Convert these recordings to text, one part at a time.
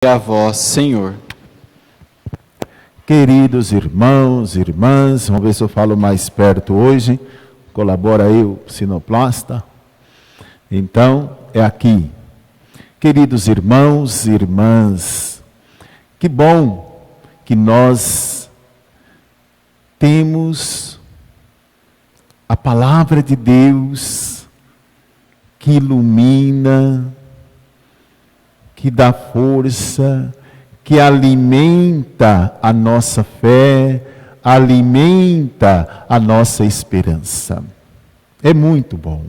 a vós, Senhor. Queridos irmãos, irmãs, vamos ver se eu falo mais perto hoje. Colabora aí o sinoplasta. Então, é aqui. Queridos irmãos e irmãs, que bom que nós temos a palavra de Deus que ilumina, que dá força, que alimenta a nossa fé, alimenta a nossa esperança. É muito bom.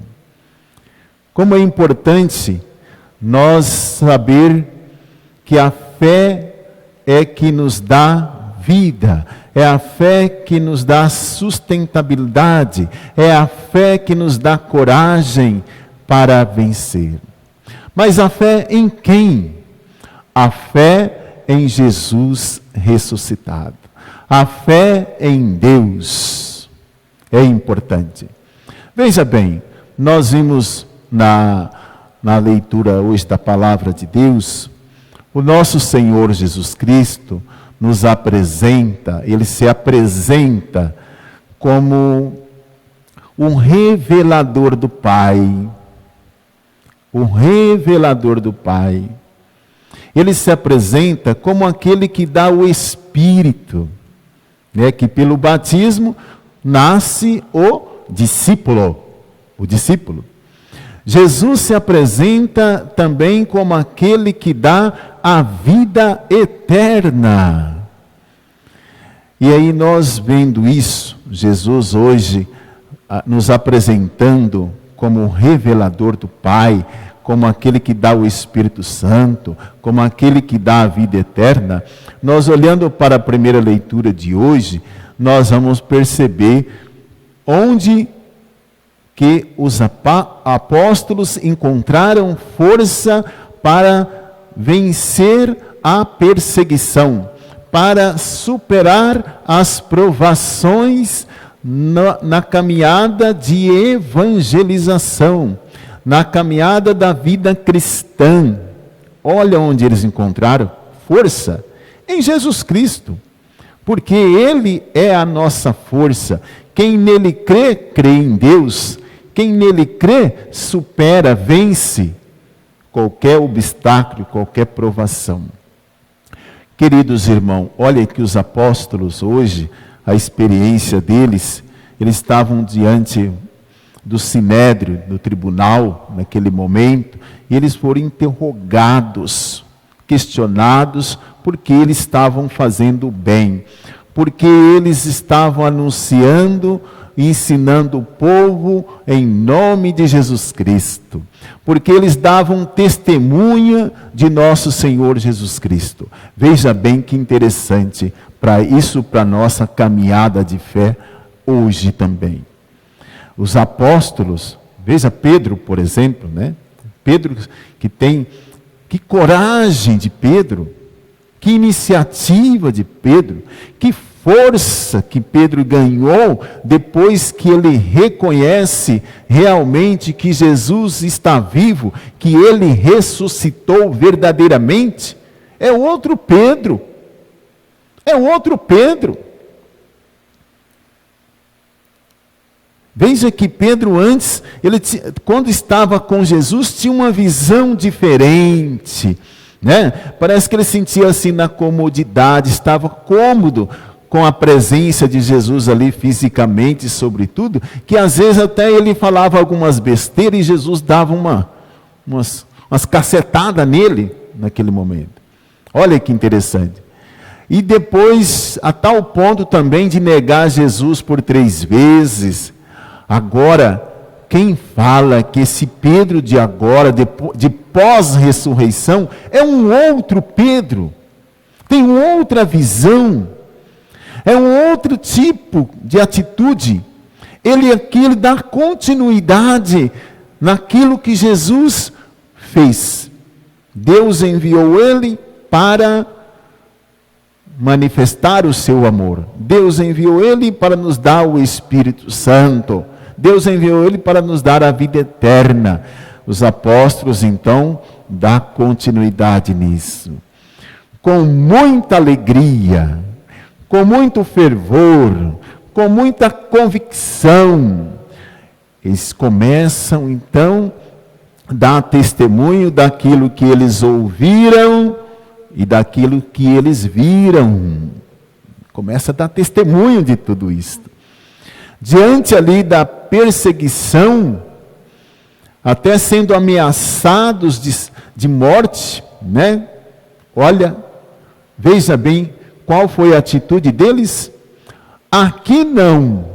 Como é importante nós saber que a fé é que nos dá vida, é a fé que nos dá sustentabilidade, é a fé que nos dá coragem para vencer. Mas a fé em quem? A fé em Jesus ressuscitado. A fé em Deus é importante. Veja bem, nós vimos na leitura hoje da palavra de Deus, o nosso Senhor Jesus Cristo nos apresenta, Ele se apresenta como um revelador do Pai. O revelador do Pai. Ele se apresenta como aquele que dá o Espírito, né? Que pelo batismo nasce o discípulo. O discípulo. Jesus se apresenta também como aquele que dá a vida eterna. E aí nós vendo isso, Jesus hoje nos apresentando como o revelador do Pai, como aquele que dá o Espírito Santo, como aquele que dá a vida eterna, nós olhando para a primeira leitura de hoje, nós vamos perceber onde que os apóstolos encontraram força para vencer a perseguição, para superar as provações na caminhada de evangelização, na caminhada da vida cristã. Olha onde eles encontraram força em Jesus Cristo, porque Ele é a nossa força. Quem nele crê, crê em Deus. Quem nele crê, supera, vence qualquer obstáculo, qualquer provação. Queridos irmãos, olha que os apóstolos hoje, a experiência deles, eles estavam diante do sinédrio, do tribunal, naquele momento, e eles foram interrogados, questionados, porque eles estavam fazendo o bem, porque eles estavam anunciando e ensinando o povo em nome de Jesus Cristo, porque eles davam testemunha de nosso Senhor Jesus Cristo. Veja bem que interessante, para isso, para a nossa caminhada de fé hoje também. Os apóstolos, veja Pedro, por exemplo, né? Pedro que coragem de Pedro, que iniciativa de Pedro, que força que Pedro ganhou depois que ele reconhece realmente que Jesus está vivo, que ele ressuscitou verdadeiramente. É outro Pedro. É outro Pedro. Veja que Pedro antes, quando estava com Jesus, tinha uma visão diferente, né? Parece que ele sentia assim na comodidade, estava cômodo com a presença de Jesus ali fisicamente, sobretudo, que às vezes até ele falava algumas besteiras e Jesus dava umas cacetadas nele naquele momento. Olha que interessante. E depois, a tal ponto também de negar Jesus por 3 vezes. Agora, quem fala que esse Pedro de agora, de pós-ressurreição, é um outro Pedro, tem outra visão, é um outro tipo de atitude. Ele aqui dá continuidade naquilo que Jesus fez. Deus enviou ele para manifestar o seu amor. Deus enviou ele para nos dar o Espírito Santo. Deus enviou ele para nos dar a vida eterna. Os apóstolos, então, dão continuidade nisso. com muita alegria, com muito fervor, com muita convicção. Eles começam então a dar testemunho daquilo que eles ouviram e daquilo que eles viram. Começa a dar testemunho de tudo isso. Diante ali da perseguição, até sendo ameaçados de morte, né? Olha, veja bem qual foi a atitude deles. Aqui não.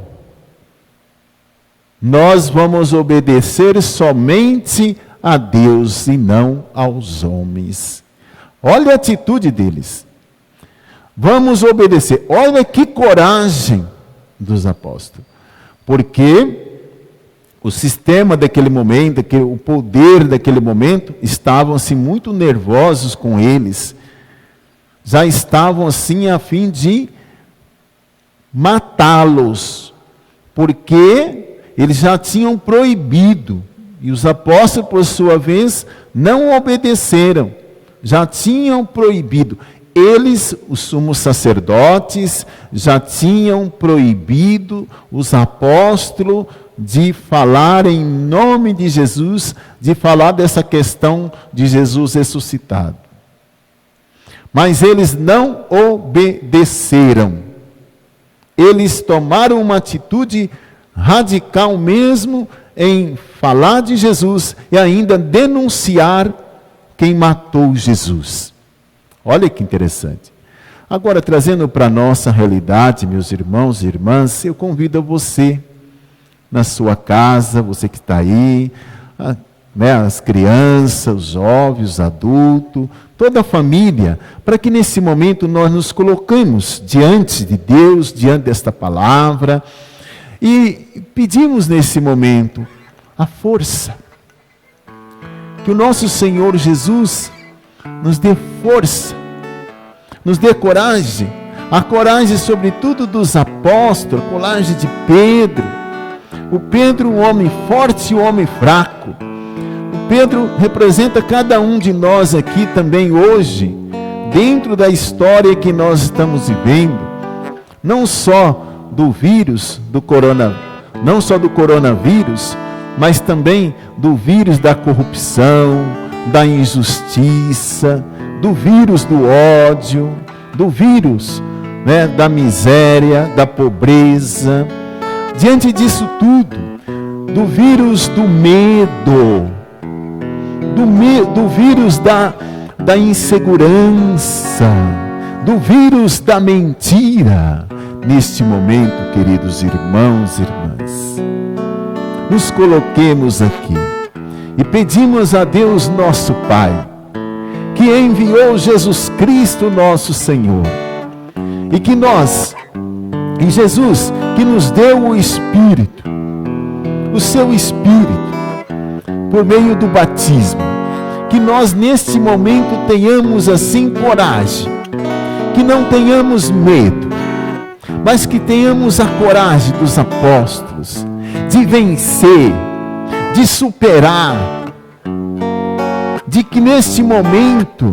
Nós vamos obedecer somente a Deus e não aos homens. Olha a atitude deles. Vamos obedecer. Olha que coragem dos apóstolos. Porque o sistema daquele momento, o poder daquele momento, estavam assim muito nervosos com eles. Já estavam assim a fim de matá-los. Porque eles já tinham proibido. E os apóstolos, por sua vez, não obedeceram. Já tinham proibido. Eles, os sumos sacerdotes, já tinham proibido os apóstolos de falar em nome de Jesus, de falar dessa questão de Jesus ressuscitado. Mas eles não obedeceram. Eles tomaram uma atitude radical mesmo em falar de Jesus e ainda denunciar quem matou Jesus. Olha que interessante. Agora, trazendo para a nossa realidade, meus irmãos e irmãs, eu convido a você, na sua casa, você que está aí, as crianças, os jovens, os adultos, toda a família, para que nesse momento nós nos coloquemos diante de Deus, diante desta palavra, e pedimos nesse momento a força. Que o nosso Senhor Jesus nos dê força, nos dê coragem, a coragem sobretudo dos apóstolos, a coragem de Pedro. O Pedro, um homem forte e um homem fraco. O Pedro representa cada um de nós aqui também hoje, dentro da história que nós estamos vivendo, não só do vírus, não só do coronavírus, mas também do vírus da corrupção, da injustiça, do vírus do ódio, do vírus, da miséria, da pobreza. Diante disso tudo, do vírus do medo, do vírus da insegurança, do vírus da mentira. Neste momento, queridos irmãos e irmãs, nos coloquemos aqui e pedimos a Deus nosso Pai, que enviou Jesus Cristo nosso Senhor, e que e Jesus, que nos deu o Espírito, o seu Espírito, por meio do batismo, que nós neste momento tenhamos assim coragem, que não tenhamos medo, mas que tenhamos a coragem dos apóstolos, de vencer, de superar, de que neste momento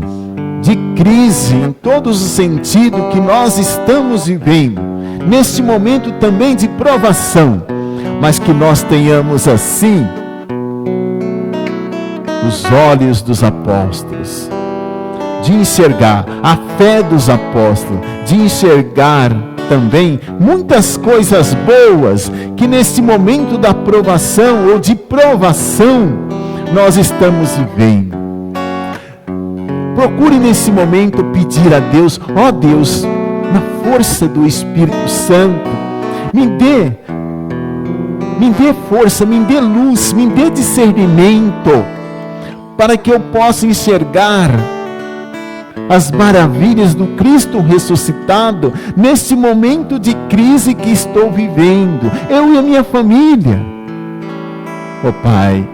de crise, em todos os sentidos que nós estamos vivendo, neste momento também de provação, mas que nós tenhamos assim os olhos dos apóstolos, de enxergar a fé dos apóstolos, de enxergar também muitas coisas boas que nesse momento da provação ou de provação nós estamos vivendo. Procure nesse momento pedir a Deus, ó Deus, na força do Espírito Santo, me dê força, me dê luz, me dê discernimento, para que eu possa enxergar as maravilhas do Cristo ressuscitado, nesse momento de crise que estou vivendo, eu e a minha família. Ó Pai,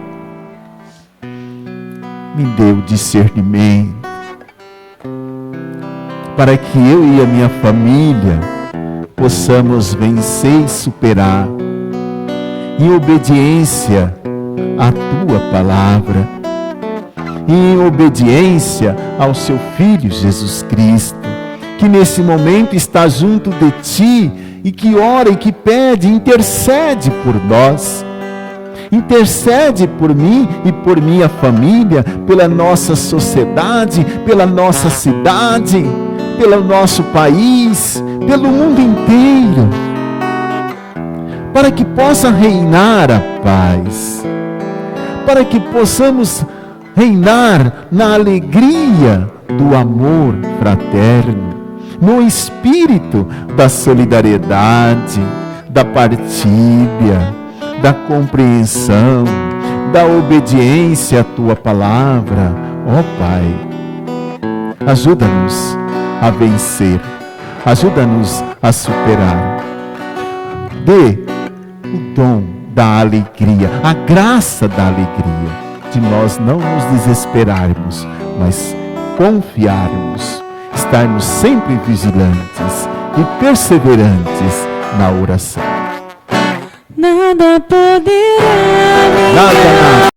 me dê o discernimento, para que eu e a minha família possamos vencer e superar, em obediência à Tua palavra, e em obediência ao seu Filho Jesus Cristo, que nesse momento está junto de ti e que ora e que pede, intercede por nós. Intercede por mim e por minha família, pela nossa sociedade, pela nossa cidade, pelo nosso país, pelo mundo inteiro, para que possa reinar a paz, para que possamos reinar na alegria do amor fraterno, no espírito da solidariedade, da partilha, da compreensão, da obediência à Tua palavra. Ó Pai, ajuda-nos a vencer, ajuda-nos a superar. Dê o dom da alegria, a graça da alegria, de nós não nos desesperarmos, mas confiarmos, estarmos sempre vigilantes e perseverantes na oração. Nada poderá me Nada